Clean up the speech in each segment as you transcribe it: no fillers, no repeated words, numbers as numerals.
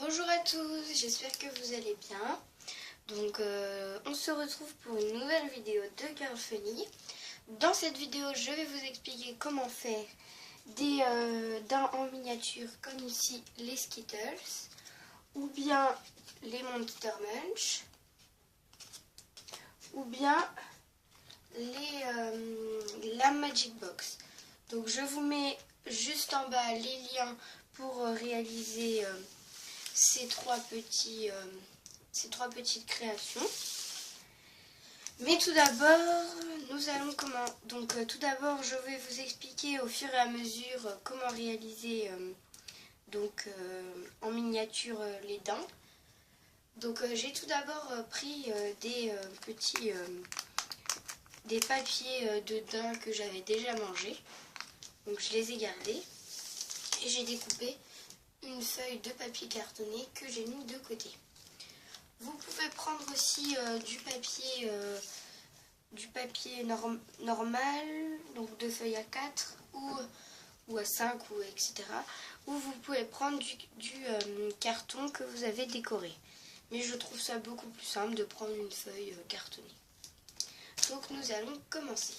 Bonjour à tous, j'espère que vous allez bien. Donc on se retrouve pour une nouvelle vidéo de Girl Funny. Dans cette vidéo, je vais vous expliquer comment faire des dents en miniature comme ici les Skittles ou bien les Monster Munch ou bien la Magic Box. Donc je vous mets juste en bas les liens pour réaliser ces trois petites créations. Mais tout d'abord, nous allons tout d'abord, je vais vous expliquer au fur et à mesure comment réaliser en miniature les dents. Donc j'ai tout d'abord pris des papiers de dents que j'avais déjà mangés. Donc je les ai gardés et j'ai découpé une feuille de papier cartonné que j'ai mis de côté. Vous pouvez prendre aussi du papier normal, donc de feuilles A4 ou A5 ou etc. Ou vous pouvez prendre du carton que vous avez décoré. Mais je trouve ça beaucoup plus simple de prendre une feuille cartonnée. Donc nous allons commencer.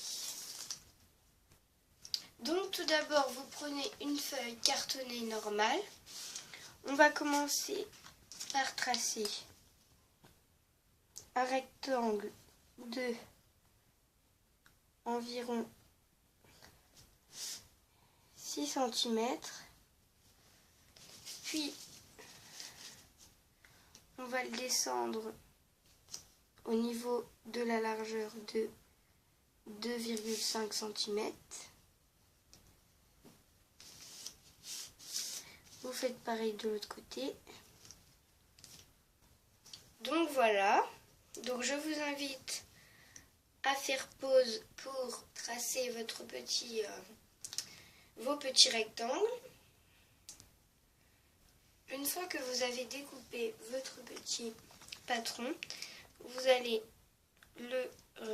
Donc tout d'abord vous prenez une feuille cartonnée normale. On va commencer par tracer un rectangle de environ 6 cm. Puis on va le descendre au niveau de la largeur de 2,5 cm. Vous faites pareil de l'autre côté. Donc voilà. Donc je vous invite à faire pause pour tracer vos petits rectangles. Une fois que vous avez découpé votre petit patron, vous allez le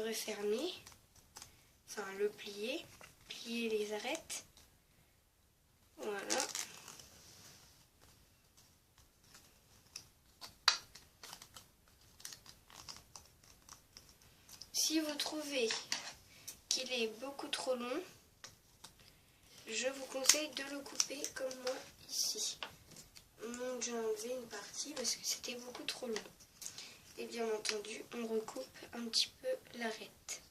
refermer, enfin le plier les arêtes. Voilà. Si vous trouvez qu'il est beaucoup trop long, je vous conseille de le couper comme moi ici. Donc j'ai enlevé une partie parce que c'était beaucoup trop long. Et bien entendu, on recoupe un petit peu l'arête.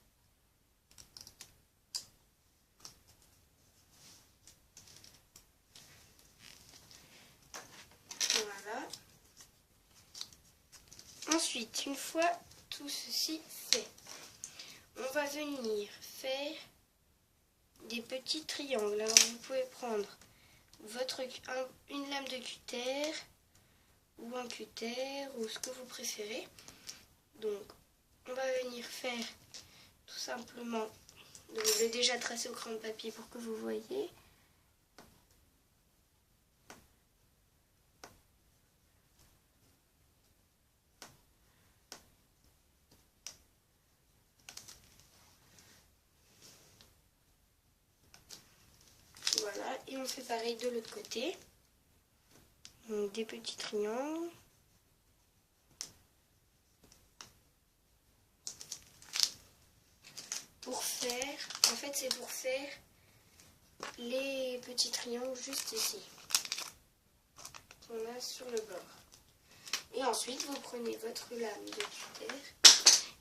Voilà. Ensuite, une fois tout ceci fait, on va venir faire des petits triangles. Alors vous pouvez prendre une lame de cutter ou un cutter ou ce que vous préférez. Donc on va venir faire tout simplement, donc je vais déjà tracer au crayon de papier pour que vous voyez. Voilà, et on fait pareil de l'autre côté. Donc des petits triangles. C'est pour faire les petits triangles juste ici. On a sur le bord. Et ensuite, vous prenez votre lame de cutter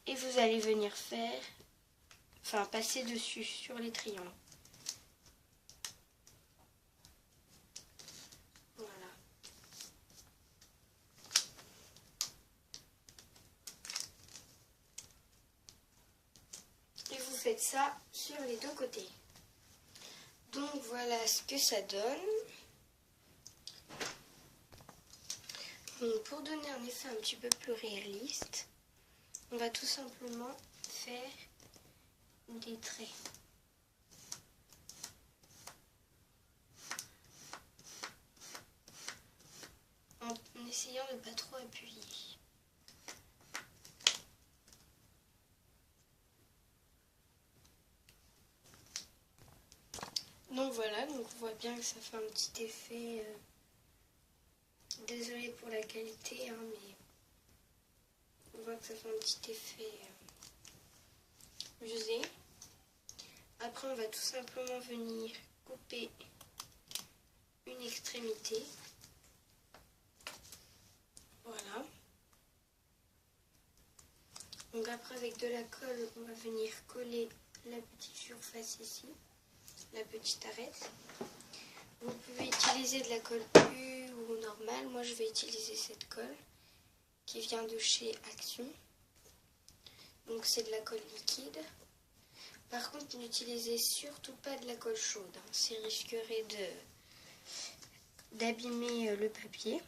et vous allez venir passer dessus sur les triangles. Voilà. Et vous faites ça sur les deux côtés. Donc voilà ce que ça donne. Donc pour donner un effet un petit peu plus réaliste, on va tout simplement faire des traits. En essayant de ne pas trop appuyer. Donc voilà, donc on voit bien que ça fait un petit effet. Désolée pour la qualité, hein, mais on voit que ça fait un petit effet usé. Après, on va tout simplement venir couper une extrémité. Voilà. Donc après, avec de la colle, on va venir coller la petite surface ici, la petite arête. Vous pouvez utiliser de la colle U ou normale. Moi, je vais utiliser cette colle qui vient de chez Action. Donc, c'est de la colle liquide. Par contre, n'utilisez surtout pas de la colle chaude. Hein. Ça risquerait d'abîmer le papier.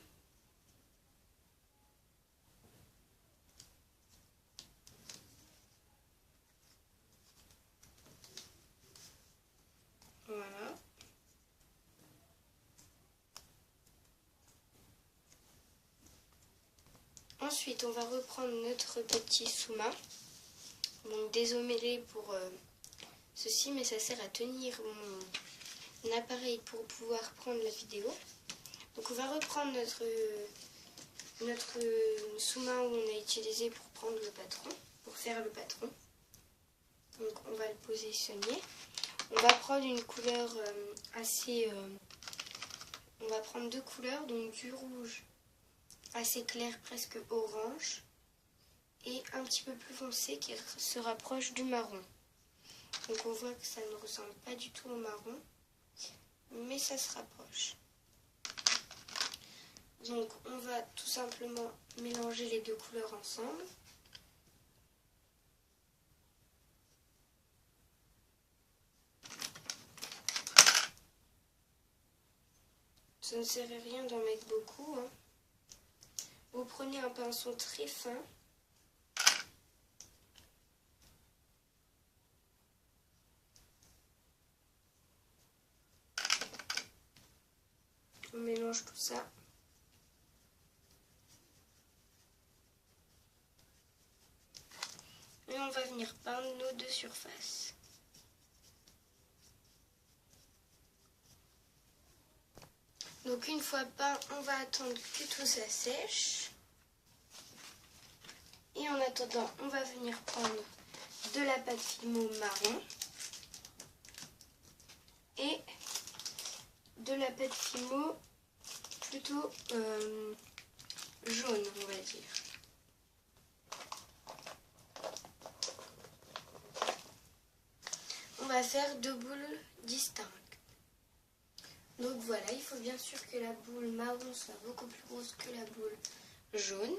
Voilà. Ensuite, on va reprendre notre petit sous-main. Donc, désolé pour ceci, mais ça sert à tenir mon appareil pour pouvoir prendre la vidéo. Donc, on va reprendre notre sous-main où on a utilisé pour prendre le patron, pour faire le patron. Donc, on va le positionner. On va prendre une couleur on va prendre deux couleurs, donc du rouge assez clair, presque orange, et un petit peu plus foncé qui se rapproche du marron. Donc on voit que ça ne ressemble pas du tout au marron, mais ça se rapproche. Donc on va tout simplement mélanger les deux couleurs ensemble. Ça ne sert à rien d'en mettre beaucoup, hein. Vous prenez un pinceau très fin. On mélange tout ça. Et on va venir peindre nos deux surfaces. Donc une fois peint, on va attendre que tout ça sèche. Et en attendant, on va venir prendre de la pâte Fimo marron et de la pâte Fimo plutôt jaune, on va dire. On va faire deux boules distinctes. Donc voilà, il faut bien sûr que la boule marron soit beaucoup plus grosse que la boule jaune.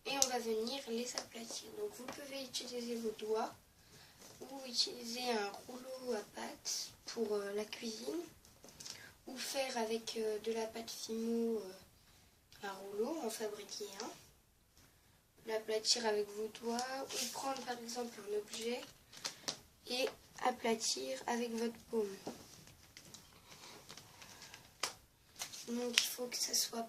Et on va venir les aplatir. Donc vous pouvez utiliser vos doigts ou utiliser un rouleau à pâte pour la cuisine. Ou faire avec de la pâte Fimo un rouleau, en fabriquer un. L'aplatir avec vos doigts ou prendre par exemple un objet et aplatir avec votre paume. Donc il faut que ça soit